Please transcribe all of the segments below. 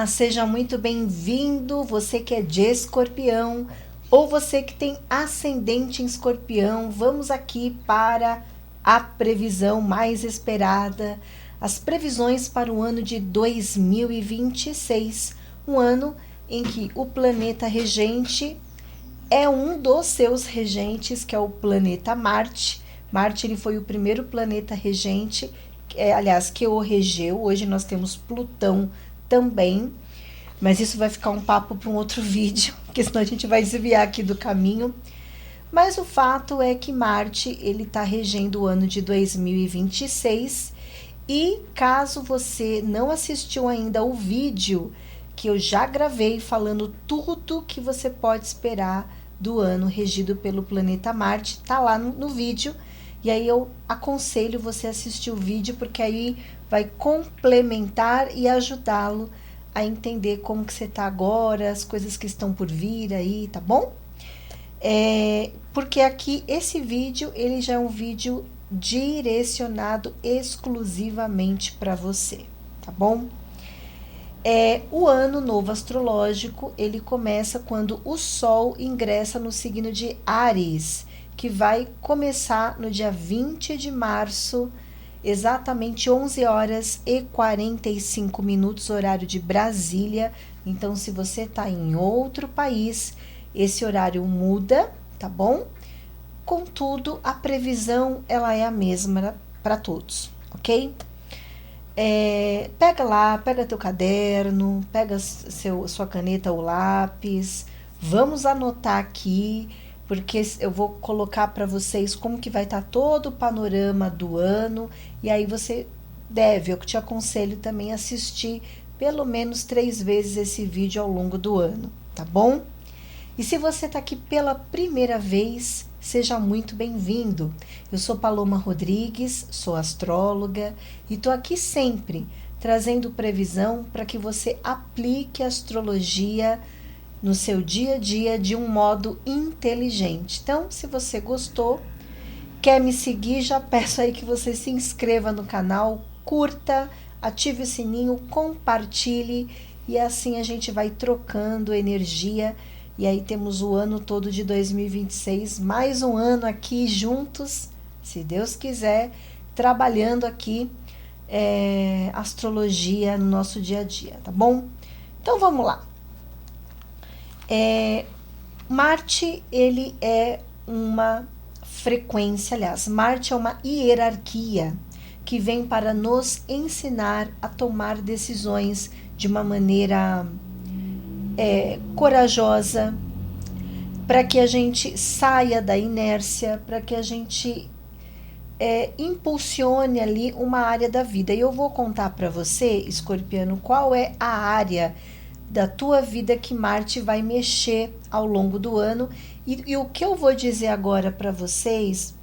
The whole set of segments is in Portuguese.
Olá, seja muito bem-vindo, você que é de Escorpião ou você que tem ascendente em Escorpião. Vamos aqui para a previsão mais esperada, as previsões para o ano de 2026, um ano em que o planeta regente é um dos seus regentes, que é o planeta Marte. Marte ele foi o primeiro planeta regente, aliás, que o regeu. Hoje nós temos Plutão também, mas isso vai ficar um papo para um outro vídeo, porque senão a gente vai desviar aqui do caminho. Mas o fato é que Marte ele está regendo o ano de 2026 e caso você não assistiu ainda o vídeo que eu já gravei falando tudo que você pode esperar do ano regido pelo planeta Marte, tá lá no vídeo. E aí eu aconselho você a assistir o vídeo, porque aí vai complementar e ajudá-lo a entender como que você tá agora, as coisas que estão por vir aí, tá bom? Porque aqui esse vídeo, ele já é um vídeo direcionado exclusivamente para você, tá bom? O ano novo astrológico, ele começa quando o Sol ingressa no signo de Áries, que vai começar no dia 20 de março, exatamente 11 horas e 45 minutos, horário de Brasília. Então, se você está em outro país, esse horário muda, tá bom? Contudo, a previsão ela é a mesma para todos, ok? Pega teu caderno, pega sua caneta ou lápis, vamos anotar aqui, porque eu vou colocar para vocês como que vai estar todo o panorama do ano, e aí eu te aconselho também a assistir pelo menos 3 vezes esse vídeo ao longo do ano, tá bom? E se você está aqui pela primeira vez, seja muito bem-vindo. Eu sou Paloma Rodrigues, sou astróloga e estou aqui sempre trazendo previsão para que você aplique a astrologia no seu dia a dia de um modo inteligente. Então, se você gostou, quer me seguir, já peço aí que você se inscreva no canal, curta, ative o sininho, compartilhe e assim a gente vai trocando energia. E aí temos o ano todo de 2026, mais um ano aqui juntos, se Deus quiser, trabalhando aqui astrologia no nosso dia a dia, tá bom? Então vamos lá. Marte, ele é uma frequência, aliás, Marte é uma hierarquia que vem para nos ensinar a tomar decisões de uma maneira corajosa, para que a gente saia da inércia, para que a gente impulsione ali uma área da vida. E eu vou contar para você, escorpiano, qual é a área da tua vida que Marte vai mexer ao longo do ano. E o que eu vou dizer agora para vocês,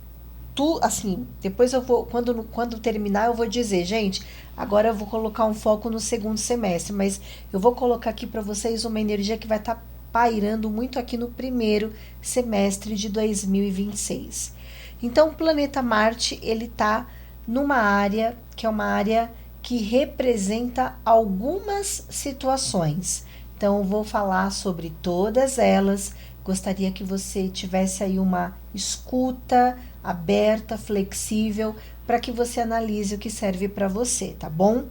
assim, depois eu vou, quando terminar, eu vou dizer, gente, agora eu vou colocar um foco no segundo semestre, mas eu vou colocar aqui para vocês uma energia que vai estar pairando muito aqui no primeiro semestre de 2026. Então, o planeta Marte, ele tá numa área que é uma área que representa algumas situações. Então, eu vou falar sobre todas elas. Gostaria que você tivesse aí uma escuta aberta, flexível, para que você analise o que serve para você, tá bom?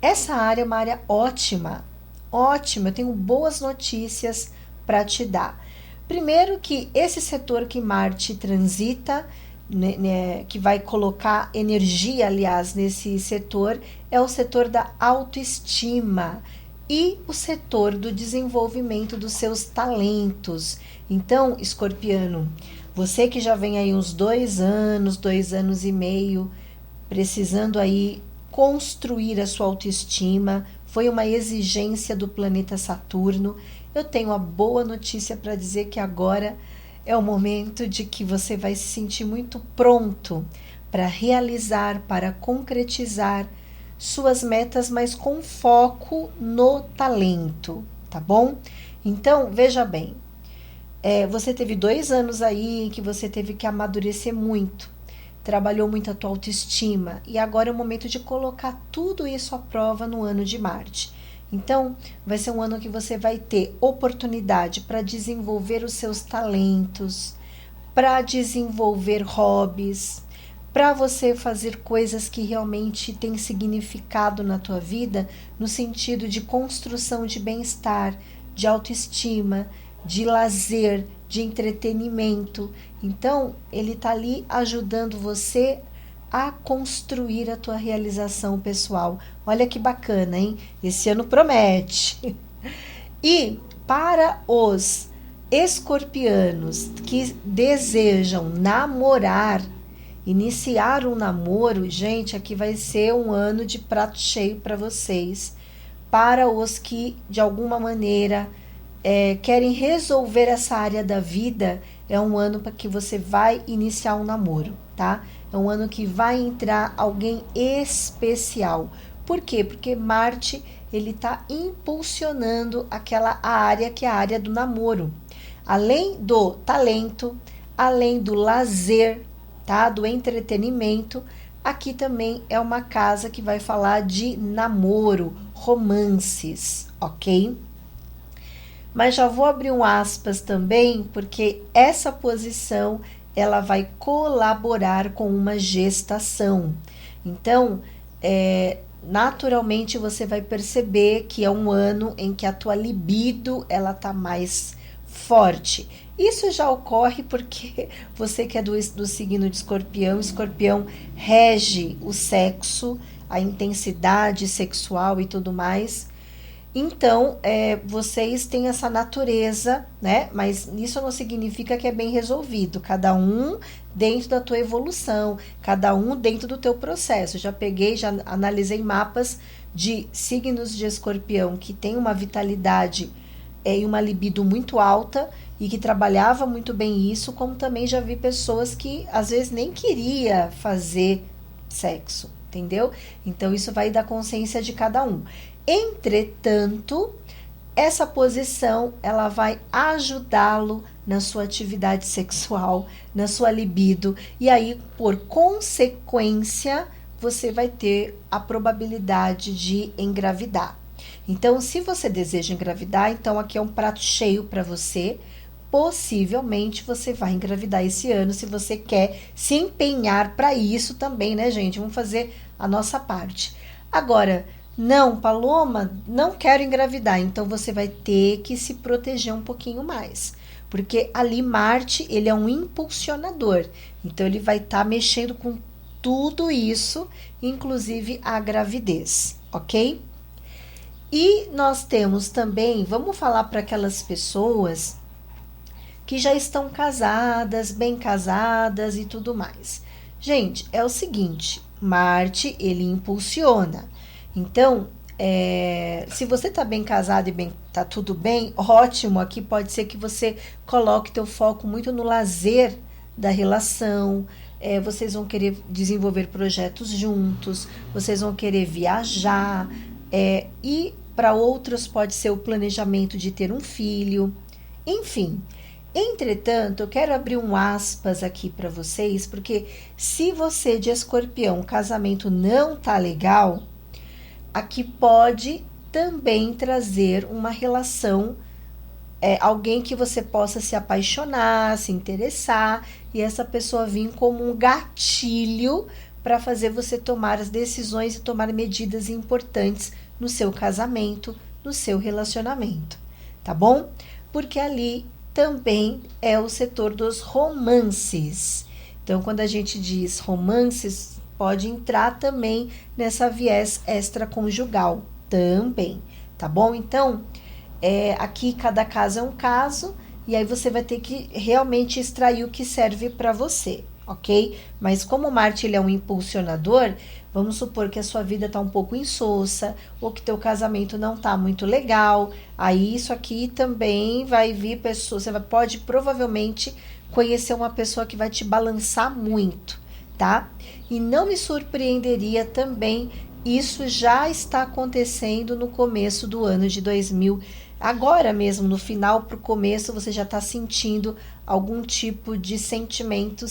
Essa área é uma área ótima, ótima, eu tenho boas notícias para te dar. Primeiro que esse setor que Marte transita, que vai colocar energia, aliás, nesse setor, é o setor da autoestima e o setor do desenvolvimento dos seus talentos. Então, escorpiano, você que já vem aí uns 2 anos e meio, precisando aí construir a sua autoestima, foi uma exigência do planeta Saturno. Eu tenho uma boa notícia para dizer que agora é o momento de que você vai se sentir muito pronto para realizar, para concretizar suas metas, mas com foco no talento, tá bom? Então, veja bem, você teve 2 anos aí em que você teve que amadurecer muito, trabalhou muito a tua autoestima, e agora é o momento de colocar tudo isso à prova no ano de Marte. Então, vai ser um ano que você vai ter oportunidade para desenvolver os seus talentos, para desenvolver hobbies, para você fazer coisas que realmente têm significado na tua vida, no sentido de construção de bem-estar, de autoestima, de lazer, de entretenimento. Então, ele está ali ajudando você a construir a tua realização pessoal. Olha que bacana, hein? Esse ano promete. E para os escorpianos que desejam namorar, iniciar um namoro, gente, aqui vai ser um ano de prato cheio para vocês. Para os que, de alguma maneira, querem resolver essa área da vida, é um ano para que você vai iniciar um namoro, tá? É um ano que vai entrar alguém especial. Por quê? Porque Marte, ele está impulsionando aquela área que é a área do namoro. Além do talento, além do lazer, tá? Do entretenimento, aqui também é uma casa que vai falar de namoro, romances, ok? Mas já vou abrir um aspas também, porque essa posição ela vai colaborar com uma gestação. Então, naturalmente você vai perceber que é um ano em que a tua libido ela tá mais forte. Isso já ocorre porque você que é do signo de Escorpião, Escorpião rege o sexo, a intensidade sexual e tudo mais. Então, vocês têm essa natureza, né? Mas isso não significa que é bem resolvido. Cada um dentro da tua evolução, cada um dentro do teu processo. Já analisei mapas de signos de Escorpião que tem uma vitalidade e uma libido muito alta e que trabalhava muito bem isso, como também já vi pessoas que às vezes nem queria fazer sexo, entendeu? Então, isso vai da consciência de cada um. Entretanto, essa posição ela vai ajudá-lo na sua atividade sexual, na sua libido, e aí, por consequência, você vai ter a probabilidade de engravidar. Então, se você deseja engravidar, então aqui é um prato cheio para você. Possivelmente você vai engravidar esse ano, se você quer se empenhar para isso também, né, gente? Vamos fazer a nossa parte. Agora, não, Paloma, não quero engravidar. Então, você vai ter que se proteger um pouquinho mais. Porque ali Marte, ele é um impulsionador. Então, ele vai estar mexendo com tudo isso, inclusive a gravidez, ok? E nós temos também, vamos falar para aquelas pessoas que já estão casadas, bem casadas e tudo mais. Gente, é o seguinte, Marte, ele impulsiona. Então, se você tá bem casado e tá tudo bem, ótimo, aqui pode ser que você coloque teu foco muito no lazer da relação, vocês vão querer desenvolver projetos juntos, vocês vão querer viajar, e para outros pode ser o planejamento de ter um filho, enfim. Entretanto, eu quero abrir um aspas aqui para vocês, porque se você de Escorpião, o casamento não tá legal, aqui pode também trazer uma relação, alguém que você possa se apaixonar, se interessar, e essa pessoa vir como um gatilho para fazer você tomar as decisões e tomar medidas importantes no seu casamento, no seu relacionamento, tá bom? Porque ali também é o setor dos romances. Então, quando a gente diz romances, pode entrar também nessa viés extraconjugal também, tá bom? Então, aqui cada caso é um caso, e aí você vai ter que realmente extrair o que serve para você, ok? Mas como Marte ele é um impulsionador, vamos supor que a sua vida tá um pouco insossa, ou que teu casamento não tá muito legal, aí isso aqui também vai vir pessoas, você pode provavelmente conhecer uma pessoa que vai te balançar muito, tá? E não me surpreenderia também, isso já está acontecendo no começo do ano de 2000, agora mesmo, no final para o começo, você já está sentindo algum tipo de sentimento,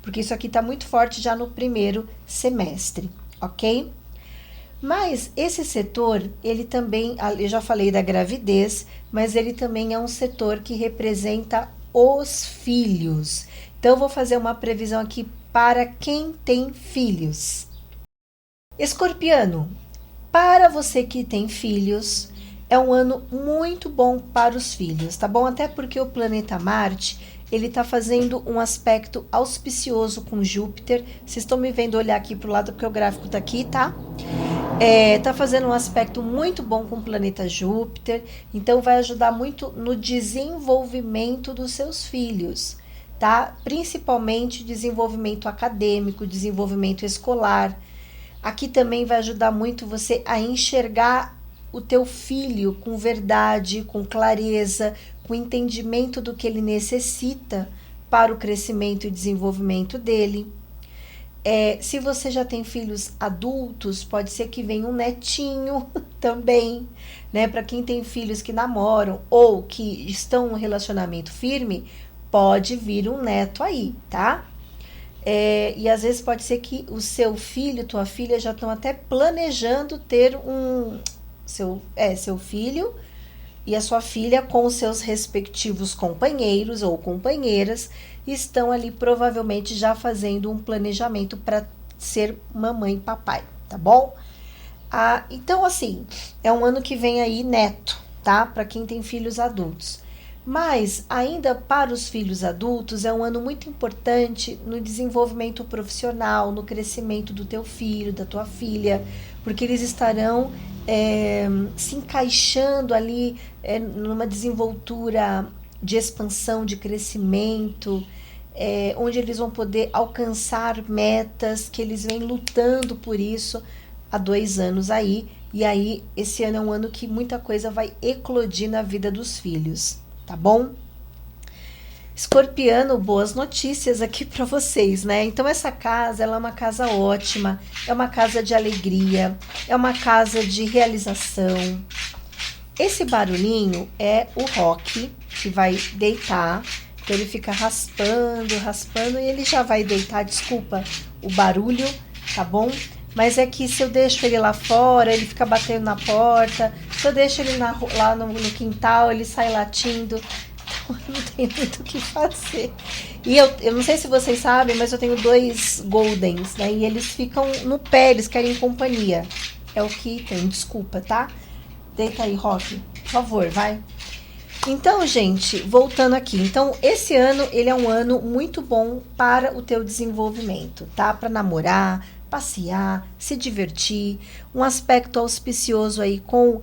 porque isso aqui está muito forte já no primeiro semestre, ok? Mas esse setor, ele também, eu já falei da gravidez, mas ele também é um setor que representa os filhos. Então, eu vou fazer uma previsão aqui para quem tem filhos. Escorpiano, para você que tem filhos, é um ano muito bom para os filhos, tá bom? Até porque o planeta Marte, ele tá fazendo um aspecto auspicioso com Júpiter. Vocês estão me vendo olhar aqui pro lado porque o gráfico tá aqui, tá? Tá fazendo um aspecto muito bom com o planeta Júpiter, então vai ajudar muito no desenvolvimento dos seus filhos, tá? Principalmente desenvolvimento acadêmico, desenvolvimento escolar. Aqui também vai ajudar muito você a enxergar o teu filho com verdade, com clareza, com entendimento do que ele necessita para o crescimento e desenvolvimento dele. Se você já tem filhos adultos, pode ser que venha um netinho também, né? Para quem tem filhos que namoram ou que estão em um relacionamento firme, pode vir um neto aí, tá? E às vezes pode ser que o seu filho, tua filha já estão até planejando ter seu filho e a sua filha com os seus respectivos companheiros ou companheiras estão ali provavelmente já fazendo um planejamento para ser mamãe e papai, tá bom? Então, assim, é um ano que vem aí neto, tá? Para quem tem filhos adultos. Mas, ainda para os filhos adultos, é um ano muito importante no desenvolvimento profissional, no crescimento do teu filho, da tua filha, porque eles estarão se encaixando ali numa desenvoltura de expansão, de crescimento, onde eles vão poder alcançar metas que eles vêm lutando por isso há 2 anos aí. E aí, esse ano é um ano que muita coisa vai eclodir na vida dos filhos. Tá bom? Escorpiano, boas notícias aqui para vocês, né? Então essa casa, ela é uma casa ótima, é uma casa de alegria, é uma casa de realização. Esse barulhinho é o Rock, que vai deitar, então ele fica raspando, raspando, e ele já vai deitar, desculpa o barulho, tá bom? Mas é que se eu deixo ele lá fora, ele fica batendo na porta. Se eu deixo ele lá no quintal, ele sai latindo. Então eu não tenho muito o que fazer. E eu não sei se vocês sabem, mas eu tenho 2 Goldens, né? E eles ficam no pé, eles querem companhia. É o que tem, desculpa, tá? Deita aí, Rock. Por favor, vai. Então, gente, voltando aqui. Então, esse ano, ele é um ano muito bom para o teu desenvolvimento, tá? Para namorar, passear, se divertir. Um aspecto auspicioso aí com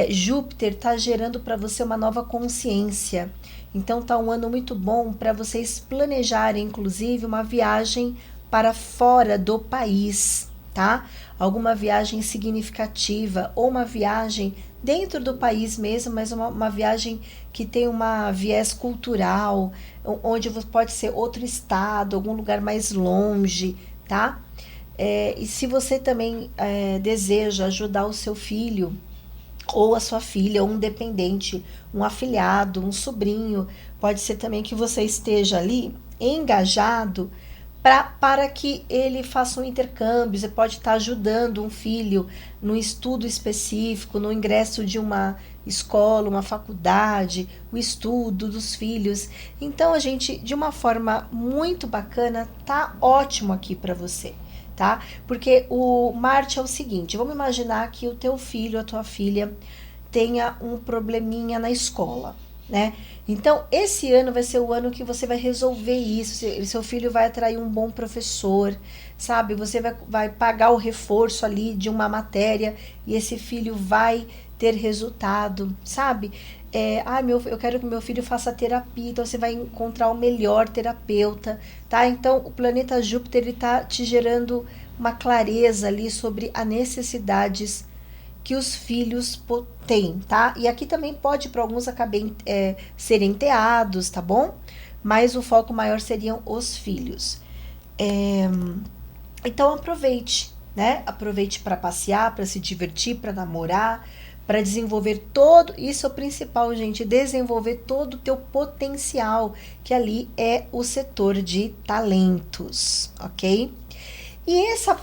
Júpiter tá gerando para você uma nova consciência. Então, tá um ano muito bom para vocês planejarem, inclusive, uma viagem para fora do país, tá? Alguma viagem significativa ou uma viagem dentro do país mesmo, mas uma viagem que tem uma viés cultural, onde pode ser outro estado, algum lugar mais longe, tá? E se você também deseja ajudar o seu filho ou a sua filha, ou um dependente, um afilhado, um sobrinho, pode ser também que você esteja ali engajado para que ele faça um intercâmbio. Você pode estar ajudando um filho no estudo específico, no ingresso de uma escola, uma faculdade, o estudo dos filhos. Então, a gente, de uma forma muito bacana, tá ótimo aqui para você, tá? Porque o Marte é o seguinte, vamos imaginar que o teu filho, a tua filha, tenha um probleminha na escola, né? Então, esse ano vai ser o ano que você vai resolver isso. Seu filho vai atrair um bom professor, sabe? Você vai pagar o reforço ali de uma matéria e esse filho vai ter resultado, sabe? Eu quero que meu filho faça terapia, então você vai encontrar o melhor terapeuta, tá? Então, o planeta Júpiter, ele tá te gerando uma clareza ali sobre as necessidades que os filhos têm, tá? E aqui também pode, para alguns, serem enteados, tá bom? Mas o foco maior seriam os filhos. Então, aproveite, né? Aproveite para passear, para se divertir, para namorar, para desenvolver todo, isso é o principal, gente, desenvolver todo o teu potencial, que ali é o setor de talentos, ok? Essa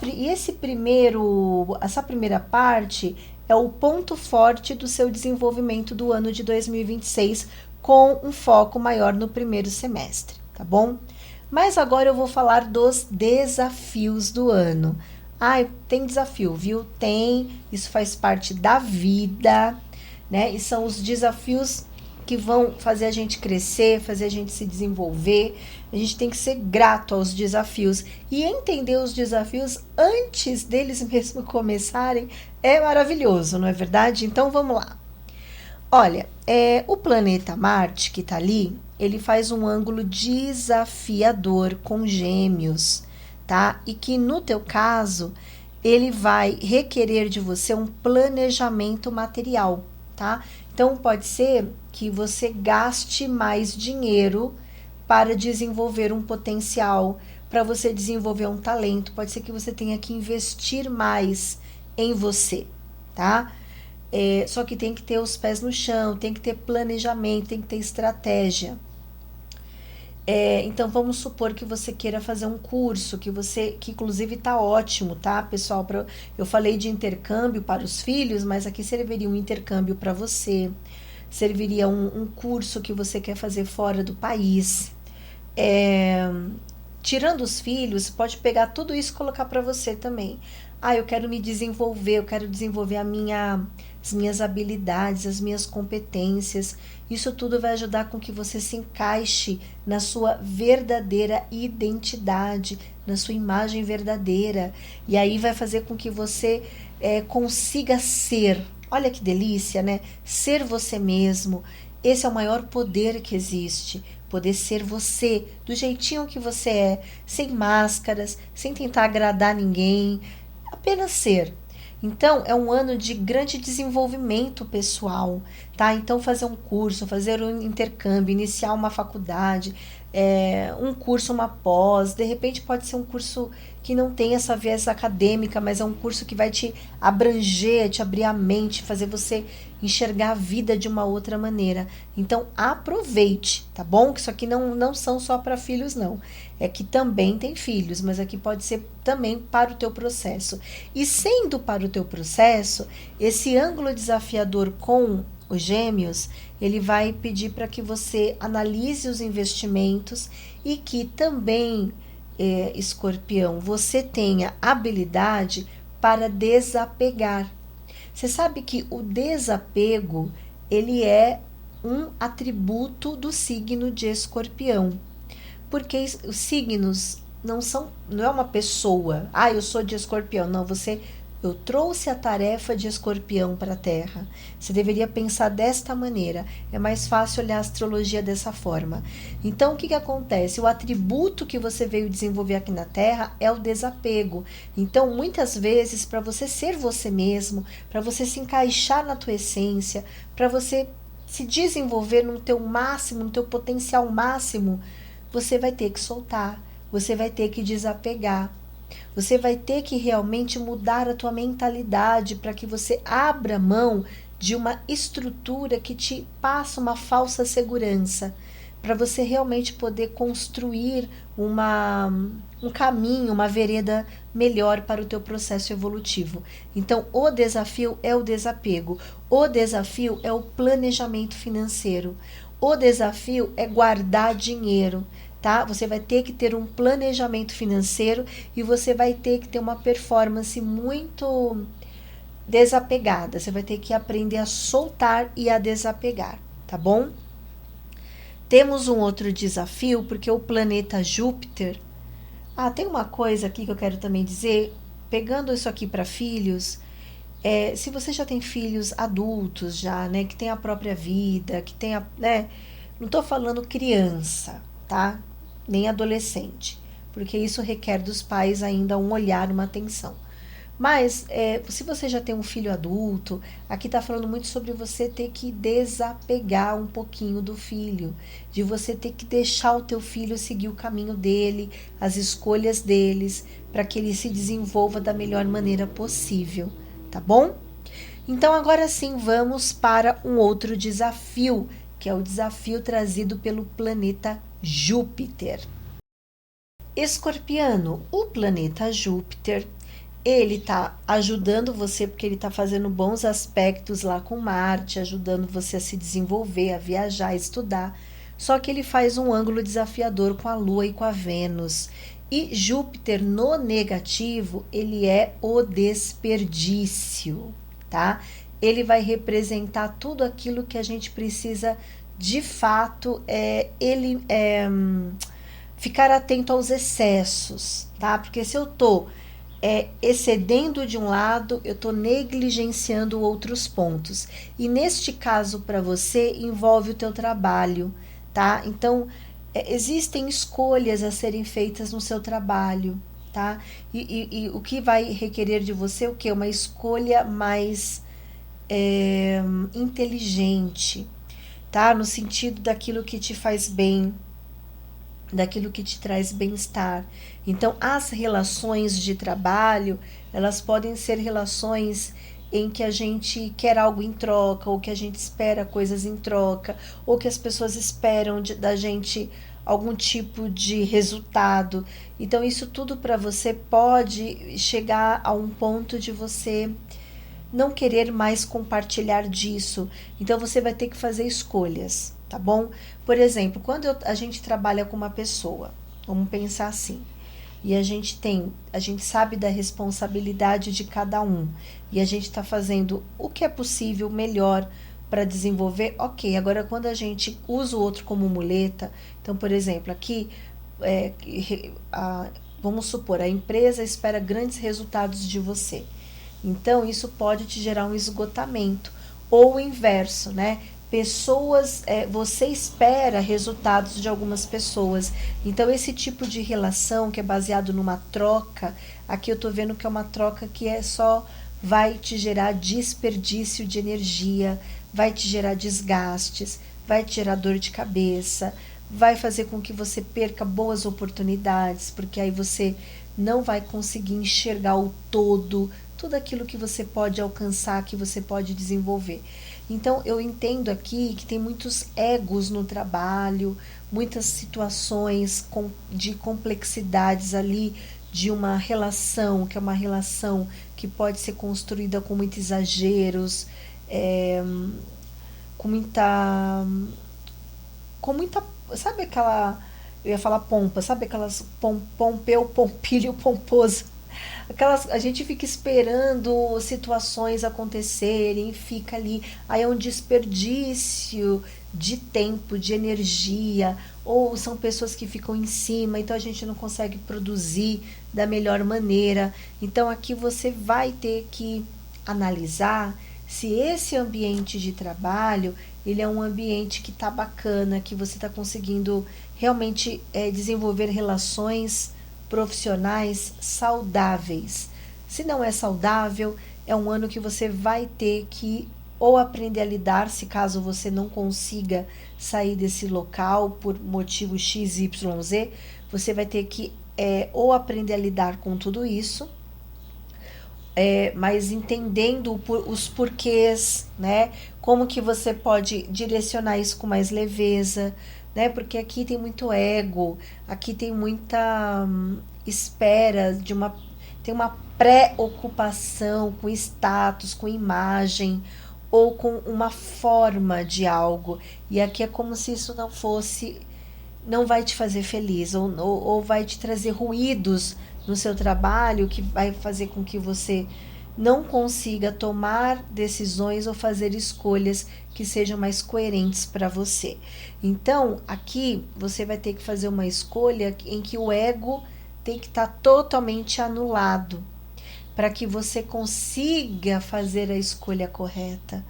primeira parte é o ponto forte do seu desenvolvimento do ano de 2026, com um foco maior no primeiro semestre, tá bom? Mas agora eu vou falar dos desafios do ano. Ai, tem desafio, viu? Tem, isso faz parte da vida, né? E são os desafios que vão fazer a gente crescer, fazer a gente se desenvolver. A gente tem que ser grato aos desafios e entender os desafios antes deles mesmo começarem é maravilhoso, não é verdade? Então vamos lá. Olha, o planeta Marte que tá ali, ele faz um ângulo desafiador com Gêmeos, tá? E que no teu caso, ele vai requerer de você um planejamento material, tá? Então pode ser que você gaste mais dinheiro para desenvolver um potencial, para você desenvolver um talento. Pode ser que você tenha que investir mais em você, tá? Só que tem que ter os pés no chão, tem que ter planejamento, tem que ter estratégia. Então vamos supor que você queira fazer um curso, que inclusive tá ótimo, tá, pessoal? Eu falei de intercâmbio para os filhos, mas aqui serviria um intercâmbio para você, serviria um curso que você quer fazer fora do país. Tirando os filhos, pode pegar tudo isso e colocar para você também. Eu quero me desenvolver, eu quero desenvolver as minhas habilidades, as minhas competências. Isso tudo vai ajudar com que você se encaixe na sua verdadeira identidade, na sua imagem verdadeira. E aí vai fazer com que você consiga ser. Olha que delícia, né? Ser você mesmo. Esse é o maior poder que existe. Poder ser você, do jeitinho que você é, sem máscaras, sem tentar agradar ninguém, apenas ser. Então, é um ano de grande desenvolvimento pessoal, tá? Então, fazer um curso, fazer um intercâmbio, iniciar uma faculdade, um curso, uma pós, de repente pode ser um curso que não tem essa viés acadêmica, mas é um curso que vai te abranger, te abrir a mente, fazer você enxergar a vida de uma outra maneira. Então, aproveite, tá bom? Que isso aqui não são só para filhos, não. É que também tem filhos, mas aqui pode ser também para o teu processo. E sendo para o teu processo, esse ângulo desafiador com os Gêmeos, ele vai pedir para que você analise os investimentos e que também, Escorpião, você tenha habilidade para desapegar. Você sabe que o desapego, ele é um atributo do signo de Escorpião. Porque os signos não é uma pessoa. Eu sou de Escorpião. Não, eu trouxe a tarefa de Escorpião para a Terra. Você deveria pensar desta maneira. É mais fácil olhar a astrologia dessa forma. Então, o que acontece? O atributo que você veio desenvolver aqui na Terra é o desapego. Então, muitas vezes, para você ser você mesmo, para você se encaixar na tua essência, para você se desenvolver no teu máximo, no teu potencial máximo, você vai ter que soltar, você vai ter que desapegar. Você vai ter que realmente mudar a tua mentalidade para que você abra mão de uma estrutura que te passa uma falsa segurança, para você realmente poder construir um caminho, uma vereda melhor para o teu processo evolutivo. Então, o desafio é o desapego, o desafio é o planejamento financeiro, o desafio é guardar dinheiro. Tá? Você vai ter que ter um planejamento financeiro e você vai ter que ter uma performance muito desapegada. Você vai ter que aprender a soltar e a desapegar, tá bom? Temos um outro desafio, porque o planeta Júpiter... tem uma coisa aqui que eu quero também dizer, pegando isso aqui para filhos, se você já tem filhos adultos já, né, que tem a própria vida, que tem não estou falando criança, tá? Nem adolescente, porque isso requer dos pais ainda um olhar, uma atenção. Mas, se você já tem um filho adulto, aqui está falando muito sobre você ter que desapegar um pouquinho do filho, de você ter que deixar o teu filho seguir o caminho dele, as escolhas deles, para que ele se desenvolva da melhor maneira possível, tá bom? Então, agora sim, vamos para um outro desafio, que é o desafio trazido pelo planeta Júpiter. Escorpiano, o planeta Júpiter, ele está ajudando você porque ele está fazendo bons aspectos lá com Marte, ajudando você a se desenvolver, a viajar, a estudar. Só que ele faz um ângulo desafiador com a Lua e com a Vênus. E Júpiter no negativo, ele é o desperdício, tá? Ele vai representar tudo aquilo que a gente precisa de fato, ficar atento aos excessos, tá? Porque se eu tô excedendo de um lado, eu tô negligenciando outros pontos. E neste caso, para você, envolve o teu trabalho, tá? Então, existem escolhas a serem feitas no seu trabalho, tá? E o que vai requerer de você o quê? Uma escolha mais inteligente, tá? No sentido daquilo que te faz bem, daquilo que te traz bem-estar. Então, as relações de trabalho, elas podem ser relações em que a gente quer algo em troca, ou que a gente espera coisas em troca, ou que as pessoas esperam da gente algum tipo de resultado. Então, isso tudo para você pode chegar a um ponto de você não querer mais compartilhar disso. Então você vai ter que fazer escolhas, tá bom? Por exemplo, quando a gente trabalha com uma pessoa, vamos pensar assim, e a gente sabe da responsabilidade de cada um, e a gente está fazendo o que é possível melhor para desenvolver, ok. Agora, quando a gente usa o outro como muleta, então, por exemplo, aqui, vamos supor, a empresa espera grandes resultados de você. Então, isso pode te gerar um esgotamento. Ou o inverso, né? Você espera resultados de algumas pessoas. Então, esse tipo de relação que é baseado numa troca, aqui eu tô vendo que é uma troca que vai te gerar desperdício de energia, vai te gerar desgastes, vai te gerar dor de cabeça, vai fazer com que você perca boas oportunidades, porque aí você não vai conseguir enxergar o todo, tudo aquilo que você pode alcançar, que você pode desenvolver. Então, eu entendo aqui que tem muitos egos no trabalho, muitas situações de complexidades ali, de uma relação, que é uma relação que pode ser construída com muitos exageros, com muita, sabe aquela, eu ia falar pompa, sabe aquelas pompeu, pompilho, pomposo, a gente fica esperando situações acontecerem, fica ali, aí é um desperdício de tempo, de energia, ou são pessoas que ficam em cima, então a gente não consegue produzir da melhor maneira. Então aqui você vai ter que analisar se esse ambiente de trabalho, ele é um ambiente que está bacana, que você está conseguindo realmente desenvolver relações profissionais saudáveis. Se não é saudável, é um ano que você vai ter que ou aprender a lidar, se caso você não consiga sair desse local por motivo X, Y, Z, você vai ter que ou aprender a lidar com tudo isso, mas entendendo os porquês, né? Como que você pode direcionar isso com mais leveza, né? Porque aqui tem muito ego, aqui tem muita espera tem uma preocupação com status, com imagem ou com uma forma de algo. E aqui é como se isso não vai te fazer feliz ou vai te trazer ruídos no seu trabalho que vai fazer com que você não consiga tomar decisões ou fazer escolhas que sejam mais coerentes para você. Então, aqui você vai ter que fazer uma escolha em que o ego tem que estar totalmente anulado para que você consiga fazer a escolha correta,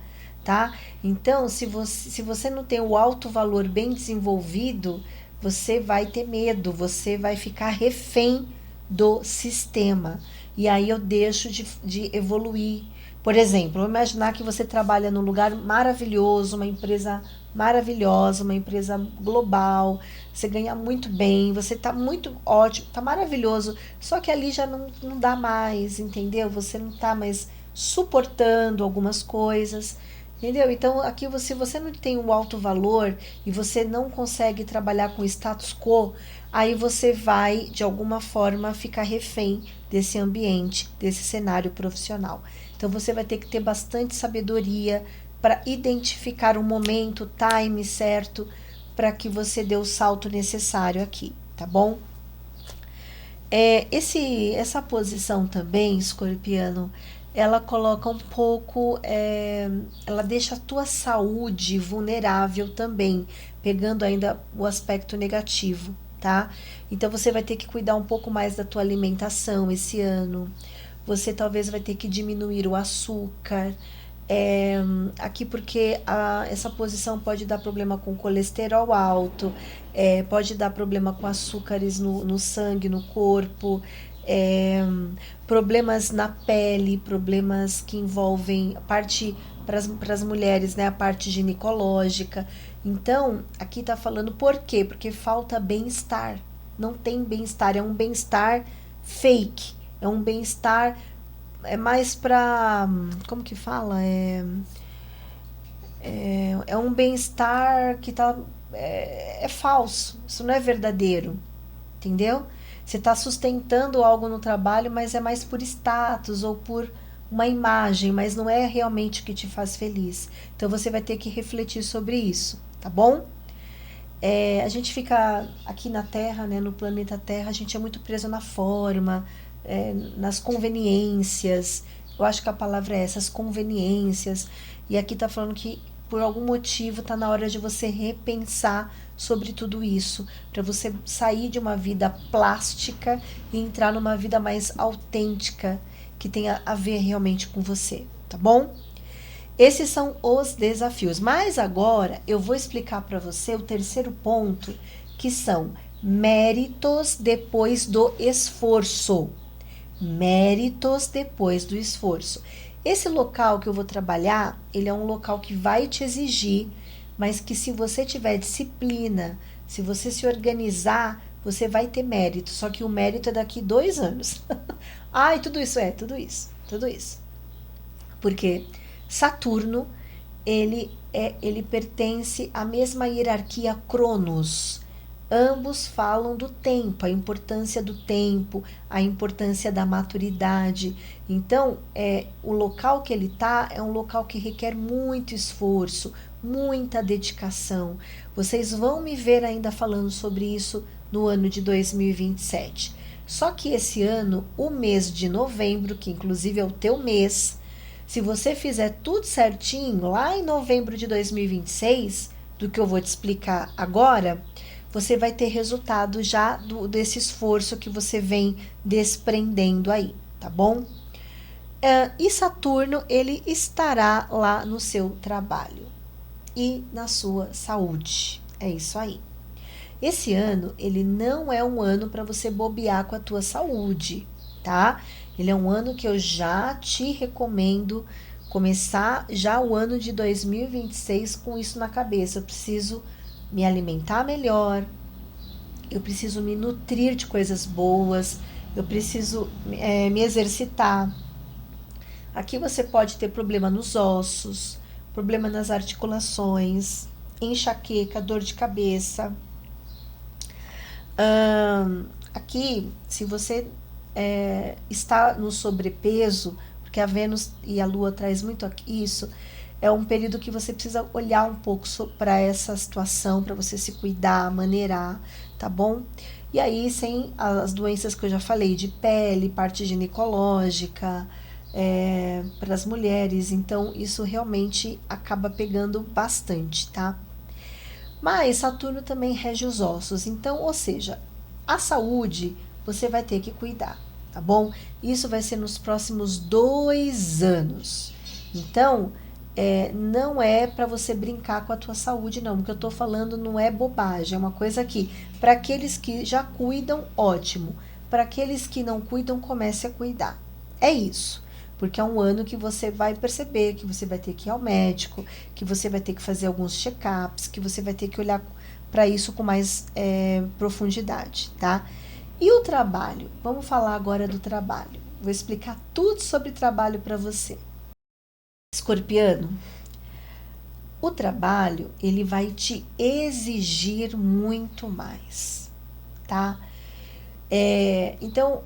tá? Então, se você não tem o alto valor bem desenvolvido, você vai ter medo, você vai ficar refém do sistema. E aí eu deixo de evoluir. Por exemplo, vamos imaginar que você trabalha num lugar maravilhoso, uma empresa maravilhosa, uma empresa global, você ganha muito bem, você tá muito ótimo, tá maravilhoso, só que ali já não dá mais, entendeu? Você não tá mais suportando algumas coisas. Entendeu? Então, aqui se você não tem um alto valor e você não consegue trabalhar com status quo, aí você vai, de alguma forma, ficar refém desse ambiente, desse cenário profissional. Então, você vai ter que ter bastante sabedoria para identificar o momento, o time certo, para que você dê o salto necessário aqui, tá bom? Essa posição também, escorpiano, ela coloca um pouco, ela deixa a tua saúde vulnerável também, pegando ainda o aspecto negativo, tá? Então você vai ter que cuidar um pouco mais da tua alimentação esse ano. Você talvez vai ter que diminuir o açúcar. É, aqui porque essa posição pode dar problema com colesterol alto, pode dar problema com açúcares no sangue, no corpo, é, problemas na pele, problemas que envolvem a parte para as mulheres, né, a parte ginecológica. Então, aqui tá falando por quê? Porque falta bem-estar. Não tem bem-estar, é um bem-estar fake, é um bem-estar mais pra. Como que fala? É um bem-estar que tá. É falso. Isso não é verdadeiro. Entendeu? Você está sustentando algo no trabalho, mas é mais por status ou por uma imagem, mas não é realmente o que te faz feliz. Então você vai ter que refletir sobre isso, tá bom? A gente fica aqui na Terra, né, no planeta Terra, a gente é muito preso na forma, nas conveniências. Eu acho que a palavra é essa, as conveniências. E aqui tá falando que por algum motivo tá na hora de você repensar sobre tudo isso, para você sair de uma vida plástica e entrar numa vida mais autêntica, que tenha a ver realmente com você, tá bom? Esses são os desafios. Mas agora eu vou explicar para você o terceiro ponto, que são méritos depois do esforço. Méritos depois do esforço. Esse local que eu vou trabalhar, ele é um local que vai te exigir, mas que se você tiver disciplina, se você se organizar, você vai ter mérito. Só que o mérito é daqui 2 anos. Ai, tudo isso tudo isso, tudo isso. Porque Saturno, ele pertence à mesma hierarquia Cronos. Ambos falam do tempo, a importância do tempo, a importância da maturidade. Então, o local que ele está é um local que requer muito esforço, muita dedicação. Vocês vão me ver ainda falando sobre isso no ano de 2027. Só que esse ano, o mês de novembro, que inclusive é o teu mês, se você fizer tudo certinho, lá em novembro de 2026, do que eu vou te explicar agora, você vai ter resultado já desse esforço que você vem desprendendo aí, tá bom? E Saturno, ele estará lá no seu trabalho e na sua saúde. É isso aí. Esse ano, ele não é um ano para você bobear com a tua saúde, tá? Ele é um ano que eu já te recomendo começar já o ano de 2026 com isso na cabeça. Eu preciso me alimentar melhor, eu preciso me nutrir de coisas boas, eu preciso me exercitar. Aqui você pode ter problema nos ossos, problema nas articulações, enxaqueca, dor de cabeça. Aqui, se você está no sobrepeso, porque a Vênus e a Lua traz muito isso, é um período que você precisa olhar um pouco para essa situação, para você se cuidar, maneirar, tá bom? E aí, sem as doenças que eu já falei, de pele, parte ginecológica, para as mulheres, então isso realmente acaba pegando bastante, tá? Mas Saturno também rege os ossos, então, ou seja, a saúde você vai ter que cuidar, tá bom? Isso vai ser nos próximos 2 anos. Então, não é para você brincar com a tua saúde, não. O que eu tô falando não é bobagem, é uma coisa que, para aqueles que já cuidam, ótimo. Para aqueles que não cuidam, comece a cuidar. É isso. Porque é um ano que você vai perceber que você vai ter que ir ao médico, que você vai ter que fazer alguns check-ups, que você vai ter que olhar para isso com mais profundidade, tá? E o trabalho? Vamos falar agora do trabalho. Vou explicar tudo sobre trabalho para você. Escorpiano, O trabalho, ele vai te exigir muito mais, tá? Então,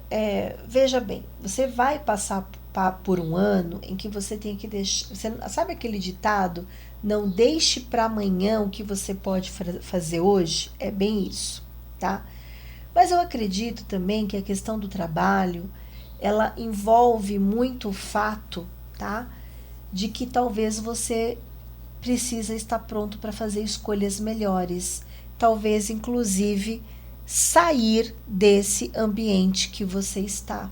veja bem, você vai passar por um ano em que você tem que deixar... Sabe aquele ditado? Não deixe para amanhã o que você pode fazer hoje? É bem isso, tá? Mas eu acredito também que a questão do trabalho, ela envolve muito o fato, tá? De que talvez você precisa estar pronto para fazer escolhas melhores. Talvez, inclusive, sair desse ambiente que você está,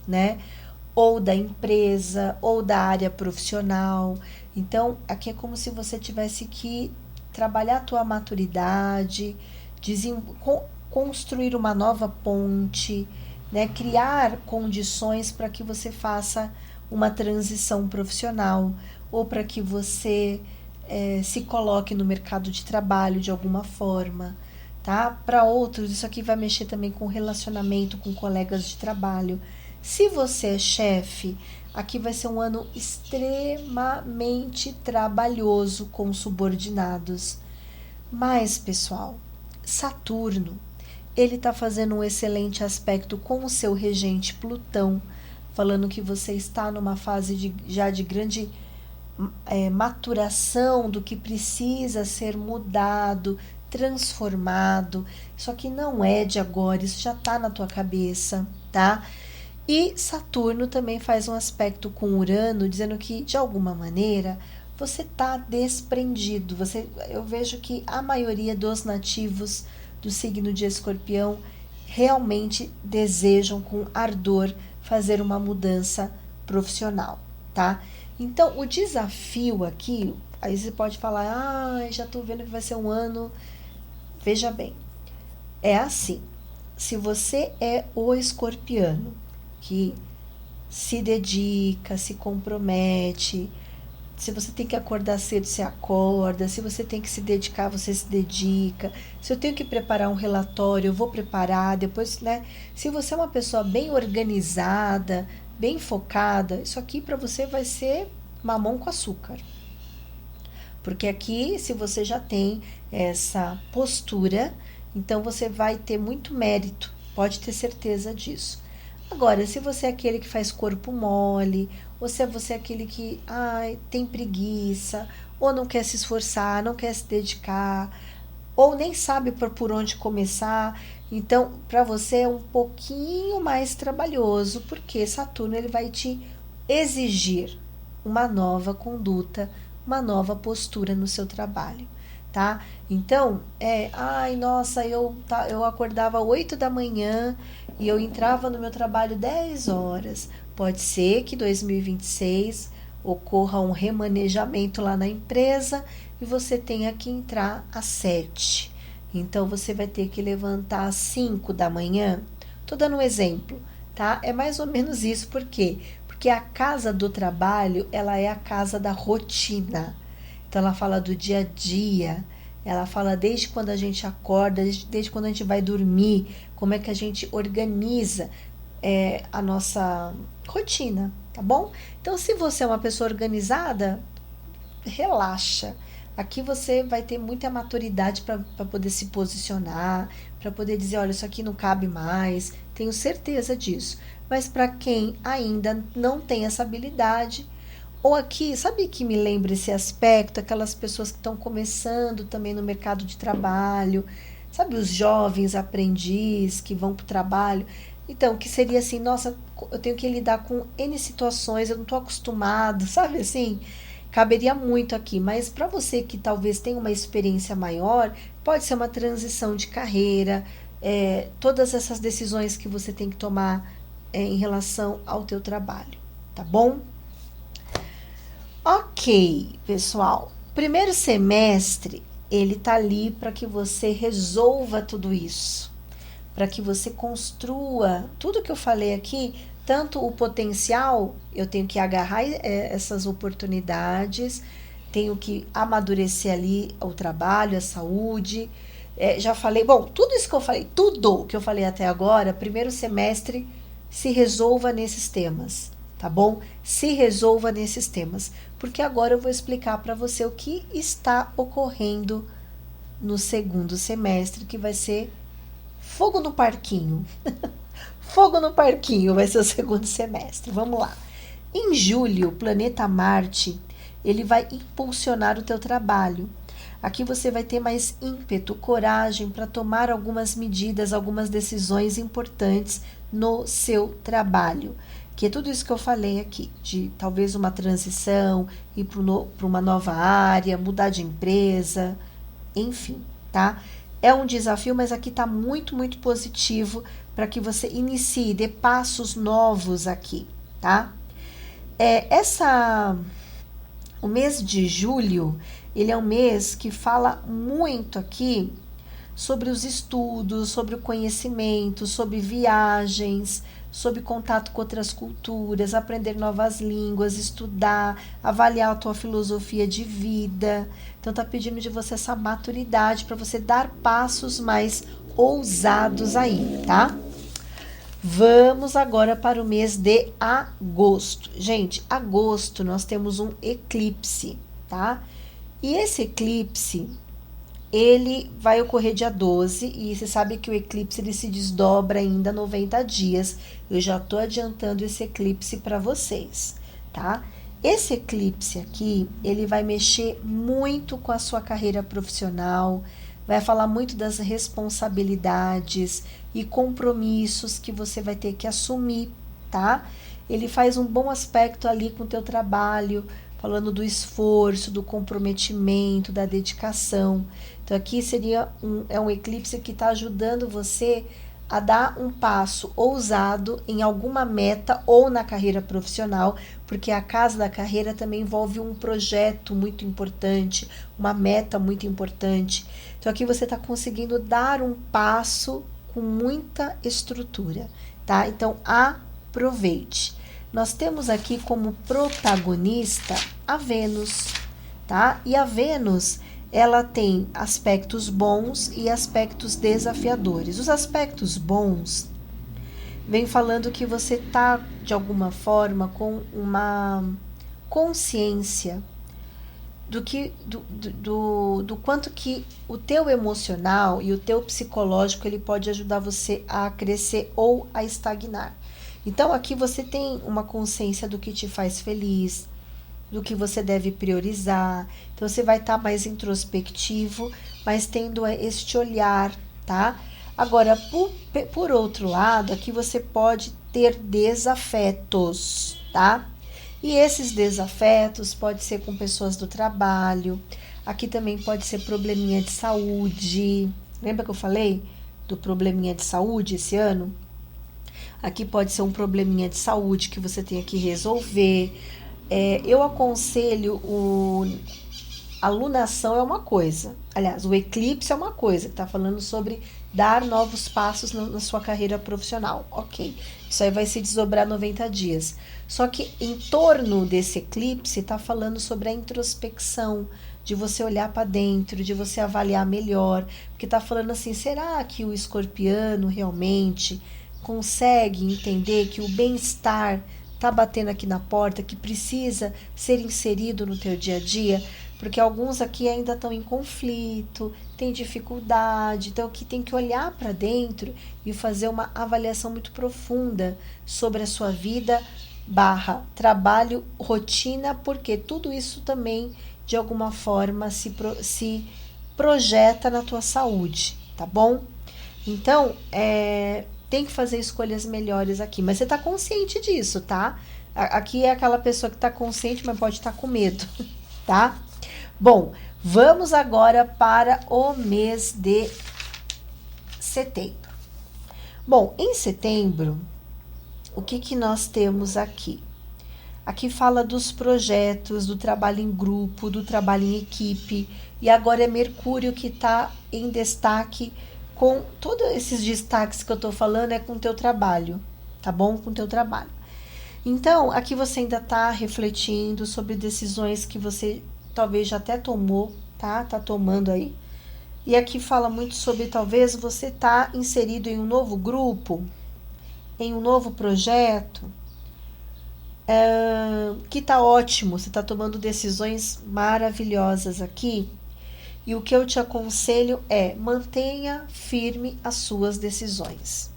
né? Ou da empresa, ou da área profissional. Então, aqui é como se você tivesse que trabalhar a tua maturidade, construir uma nova ponte, né? Criar condições para que você faça uma transição profissional, ou para que você se coloque no mercado de trabalho de alguma forma, tá? Para outros, isso aqui vai mexer também com relacionamento com colegas de trabalho. Se você é chefe, aqui vai ser um ano extremamente trabalhoso com subordinados. Mas, pessoal, Saturno, ele está fazendo um excelente aspecto com o seu regente Plutão, falando que você está numa fase já de grande maturação do que precisa ser mudado, transformado. Isso aqui não é de agora, isso já está na tua cabeça, tá? E Saturno também faz um aspecto com Urano, dizendo que, de alguma maneira, você está desprendido. Eu vejo que a maioria dos nativos do signo de Escorpião realmente desejam com ardor fazer uma mudança profissional, tá? Então, o desafio aqui, aí você pode falar, já estou vendo que vai ser um ano. Veja bem, é assim, se você é o escorpiano, que se dedica, se compromete, se você tem que acordar cedo, você acorda, se você tem que se dedicar, você se dedica, se eu tenho que preparar um relatório, eu vou preparar, depois, né? Se você é uma pessoa bem organizada, bem focada, isso aqui para você vai ser mamão com açúcar. Porque aqui, se você já tem essa postura, então você vai ter muito mérito, pode ter certeza disso. Agora, se você é aquele que faz corpo mole, ou se você é aquele que tem preguiça, ou não quer se esforçar, não quer se dedicar, ou nem sabe por onde começar, então para você é um pouquinho mais trabalhoso, porque Saturno ele vai te exigir uma nova conduta, uma nova postura no seu trabalho, tá? Então, nossa, eu acordava 8 da manhã e eu entrava no meu trabalho 10 horas. Pode ser que 2026 ocorra um remanejamento lá na empresa e você tenha que entrar às 7. Então, você vai ter que levantar às 5 da manhã. Tô dando um exemplo, tá? É mais ou menos isso, por quê? Porque a casa do trabalho, ela é a casa da rotina. Então, ela fala do dia a dia, ela fala desde quando a gente acorda, desde quando a gente vai dormir, como é que a gente organiza a nossa rotina, tá bom? Então, se você é uma pessoa organizada, relaxa. Aqui você vai ter muita maturidade para poder se posicionar, para poder dizer, olha, isso aqui não cabe mais, tenho certeza disso. Mas para quem ainda não tem essa habilidade, ou aqui, sabe que me lembra esse aspecto, aquelas pessoas que estão começando também no mercado de trabalho, sabe os jovens aprendizes que vão para o trabalho, então, que seria assim, nossa, eu tenho que lidar com N situações, eu não estou acostumado, sabe assim? Caberia muito aqui, mas para você que talvez tenha uma experiência maior, pode ser uma transição de carreira, todas essas decisões que você tem que tomar em relação ao teu trabalho, tá bom? Ok, pessoal, primeiro semestre, ele tá ali para que você resolva tudo isso, para que você construa tudo que eu falei aqui, tanto o potencial, eu tenho que agarrar essas oportunidades, tenho que amadurecer ali o trabalho, a saúde, já falei, bom, tudo isso que eu falei, tudo que eu falei até agora, primeiro semestre, se resolva nesses temas. tá bom? Se resolva nesses temas, porque agora eu vou explicar para você o que está ocorrendo no segundo semestre, que vai ser fogo no parquinho. Fogo no parquinho vai ser o segundo semestre. Vamos lá. Em julho, o planeta Marte, ele vai impulsionar o teu trabalho. Aqui você vai ter mais ímpeto, coragem para tomar algumas medidas, algumas decisões importantes no seu trabalho. Que é tudo isso que eu falei aqui, de talvez uma transição, ir para uma nova área, mudar de empresa, enfim, tá? É um desafio, mas aqui está muito, muito positivo para que você inicie, dê passos novos aqui, tá? O mês de julho, ele é um mês que fala muito aqui sobre os estudos, sobre o conhecimento, sobre viagens, sobre contato com outras culturas, aprender novas línguas, estudar, avaliar a tua filosofia de vida. Então tá pedindo de você essa maturidade para você dar passos mais ousados aí, tá? Vamos agora para o mês de agosto. Gente, agosto nós temos um eclipse, tá? E esse eclipse, ele vai ocorrer dia 12 e você sabe que o eclipse ele se desdobra ainda 90 dias. Eu já tô adiantando esse eclipse para vocês, tá? Esse eclipse aqui, ele vai mexer muito com a sua carreira profissional, vai falar muito das responsabilidades e compromissos que você vai ter que assumir, tá? Ele faz um bom aspecto ali com o teu trabalho, falando do esforço, do comprometimento, da dedicação. Então aqui é um eclipse que está ajudando você a dar um passo ousado em alguma meta ou na carreira profissional, porque a casa da carreira também envolve um projeto muito importante, uma meta muito importante. Então aqui você está conseguindo dar um passo com muita estrutura, tá? Então aproveite. Nós temos aqui como protagonista a Vênus, tá? E a Vênus, ela tem aspectos bons e aspectos desafiadores. Os aspectos bons vem falando que você tá de alguma forma com uma consciência do quanto que o teu emocional e o teu psicológico ele pode ajudar você a crescer ou a estagnar. Então aqui você tem uma consciência do que te faz feliz, do que você deve priorizar. Então você vai estar mais introspectivo, mas tendo este olhar, tá? Agora, por outro lado, aqui você pode ter desafetos, tá? E esses desafetos pode ser com pessoas do trabalho. Aqui também pode ser probleminha de saúde. Lembra que eu falei do probleminha de saúde esse ano? Aqui pode ser um probleminha de saúde que você tenha que resolver. Eu aconselho a lunação é uma coisa. Aliás, o eclipse é uma coisa, que está falando sobre dar novos passos na sua carreira profissional. Ok, isso aí vai se desdobrar 90 dias. Só que em torno desse eclipse está falando sobre a introspecção, de você olhar para dentro, de você avaliar melhor. Porque está falando assim, será que o escorpiano realmente consegue entender que o bem-estar está batendo aqui na porta, que precisa ser inserido no teu dia a dia? Porque alguns aqui ainda estão em conflito, tem dificuldade, então aqui tem que olhar para dentro e fazer uma avaliação muito profunda sobre a sua vida / trabalho, rotina, porque tudo isso também de alguma forma se projeta na tua saúde, tá bom? Então, tem que fazer escolhas melhores aqui, mas você está consciente disso, tá? Aqui é aquela pessoa que está consciente, mas pode estar com medo, tá? Bom, vamos agora para o mês de setembro. Bom, em setembro, o que nós temos aqui? Aqui fala dos projetos, do trabalho em grupo, do trabalho em equipe, e agora é Mercúrio que está em destaque. Com todos esses destaques que eu tô falando é com o teu trabalho, tá bom? Com o teu trabalho. Então, aqui você ainda tá refletindo sobre decisões que você talvez já até tomou, tá? Tá tomando aí. E aqui fala muito sobre talvez você tá inserido em um novo grupo, em um novo projeto. que tá ótimo, você tá tomando decisões maravilhosas aqui. E o que eu te aconselho é mantenha firme as suas decisões.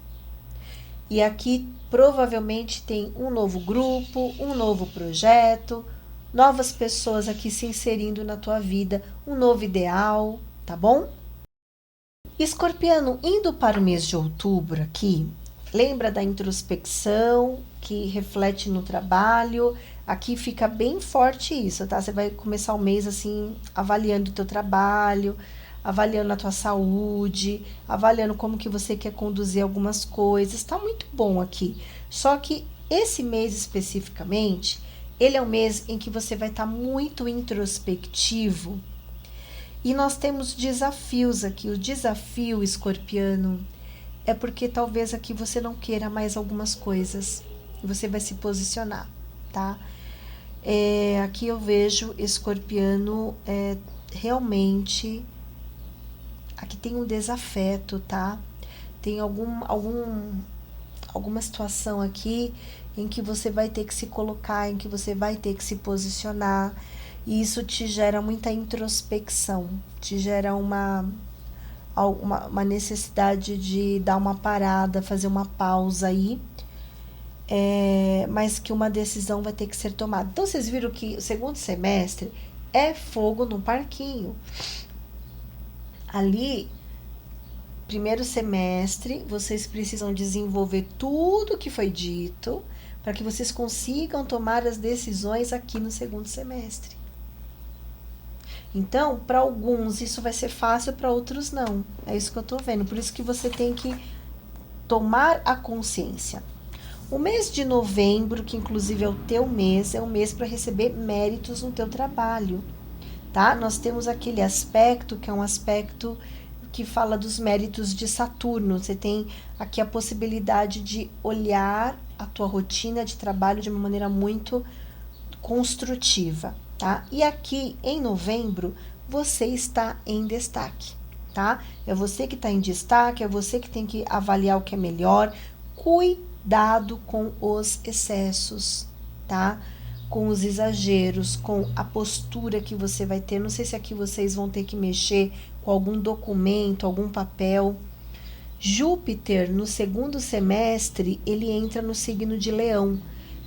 E aqui provavelmente tem um novo grupo, um novo projeto, novas pessoas aqui se inserindo na tua vida, um novo ideal, tá bom? Escorpiano, indo para o mês de outubro aqui, lembra da introspecção que reflete no trabalho. Aqui fica bem forte isso, tá? Você vai começar o mês assim, avaliando o teu trabalho, avaliando a tua saúde, avaliando como que você quer conduzir algumas coisas. Tá muito bom aqui. Só que esse mês especificamente, ele é um mês em que você vai estar muito introspectivo. E nós temos desafios aqui. O desafio, escorpiano, é porque talvez aqui você não queira mais algumas coisas. Você vai se posicionar, tá? Aqui eu vejo escorpiano realmente. Aqui tem um desafeto, tá? Tem alguma situação aqui em que você vai ter que se colocar, em que você vai ter que se posicionar. E isso te gera muita introspecção, te gera uma necessidade de dar uma parada, fazer uma pausa aí, mas que uma decisão vai ter que ser tomada. Então, vocês viram que o segundo semestre é fogo no parquinho. Ali, primeiro semestre, vocês precisam desenvolver tudo que foi dito para que vocês consigam tomar as decisões aqui no segundo semestre. Então, para alguns isso vai ser fácil, para outros não. É isso que eu tô vendo. Por isso que você tem que tomar a consciência. O mês de novembro, que inclusive é o teu mês, é um mês para receber méritos no teu trabalho, tá? Nós temos aquele aspecto que é um aspecto que fala dos méritos de Saturno. Você tem aqui a possibilidade de olhar a tua rotina de trabalho de uma maneira muito construtiva, tá? E aqui em novembro você está em destaque, tá? É você que está em destaque, é você que tem que avaliar o que é melhor. Cuidado com os excessos, tá? Com os exageros, com a postura que você vai ter. Não sei se aqui vocês vão ter que mexer com algum documento, algum papel. Júpiter, no segundo semestre, ele entra no signo de Leão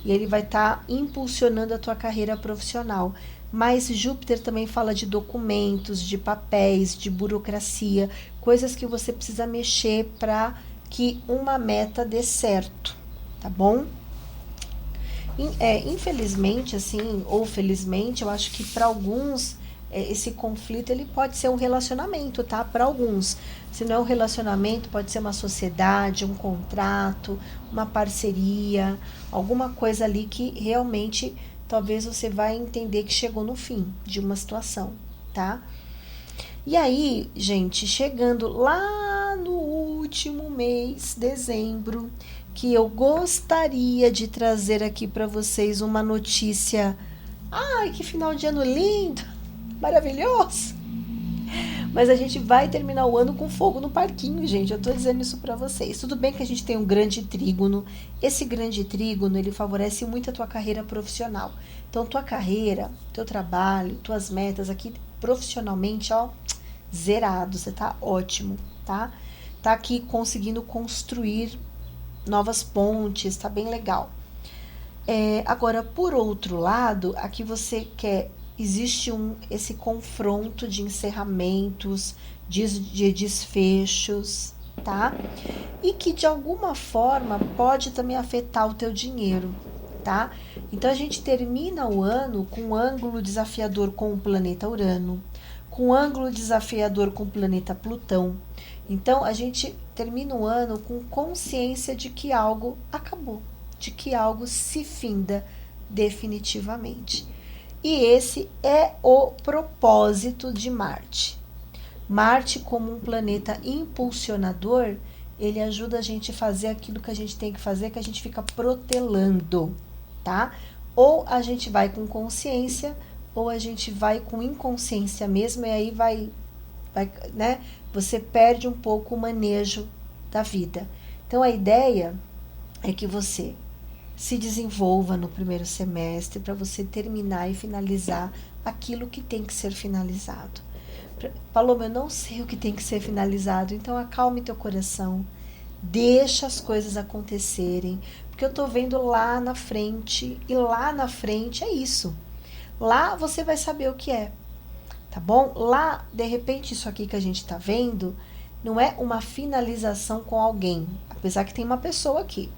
e ele vai estar impulsionando a tua carreira profissional. Mas Júpiter também fala de documentos, de papéis, de burocracia, coisas que você precisa mexer para que uma meta dê certo, tá bom? Infelizmente, assim, ou felizmente, eu acho que para alguns esse conflito ele pode ser um relacionamento, tá? Para alguns, se não é um relacionamento, pode ser uma sociedade, um contrato, uma parceria, alguma coisa ali que realmente talvez você vai entender que chegou no fim de uma situação, tá? E aí, gente, chegando lá no último mês, dezembro, que eu gostaria de trazer aqui para vocês uma notícia. Ai, que final de ano lindo, maravilhoso! Mas a gente vai terminar o ano com fogo no parquinho, gente. Eu tô dizendo isso para vocês. Tudo bem que a gente tem um grande trígono. Esse grande trígono, ele favorece muito a tua carreira profissional. Então, tua carreira, teu trabalho, tuas metas aqui profissionalmente, ó, zerado. Você tá ótimo, tá? Tá aqui conseguindo construir novas pontes, tá bem legal. Agora, por outro lado, aqui você quer, existe esse confronto de encerramentos, de desfechos, tá? E que de alguma forma pode também afetar o teu dinheiro, tá? Então a gente termina o ano com um ângulo desafiador com o planeta Urano, com um ângulo desafiador com o planeta Plutão. Então a gente termina o ano com consciência de que algo acabou, de que algo se finda definitivamente. E esse é o propósito de Marte. Marte, como um planeta impulsionador, ele ajuda a gente a fazer aquilo que a gente tem que fazer, que a gente fica protelando, tá? Ou a gente vai com consciência, ou a gente vai com inconsciência mesmo, e aí vai, né? Você perde um pouco o manejo da vida. Então a ideia é que você se desenvolva no primeiro semestre para você terminar e finalizar aquilo que tem que ser finalizado. Paloma, eu não sei o que tem que ser finalizado, então acalme teu coração, deixa as coisas acontecerem, porque eu tô vendo lá na frente, e lá na frente é isso. Lá você vai saber o que é, tá bom? Lá, de repente, isso aqui que a gente tá vendo não é uma finalização com alguém, apesar que tem uma pessoa aqui.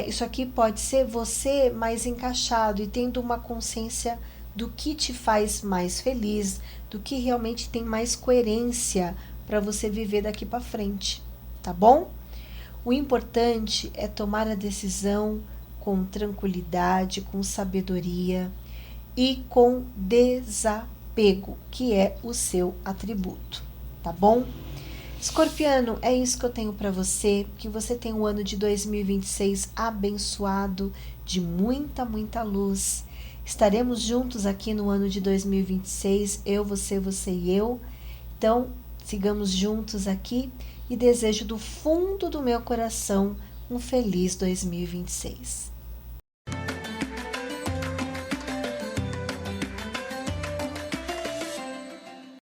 Isso aqui pode ser você mais encaixado e tendo uma consciência do que te faz mais feliz, do que realmente tem mais coerência para você viver daqui para frente, tá bom? O importante é tomar a decisão com tranquilidade, com sabedoria e com desapego, que é o seu atributo, tá bom? Escorpiano, é isso que eu tenho para você, que você tenha um ano de 2026 abençoado, de muita, muita luz. Estaremos juntos aqui no ano de 2026, eu, você e eu. Então, sigamos juntos aqui e desejo do fundo do meu coração um feliz 2026.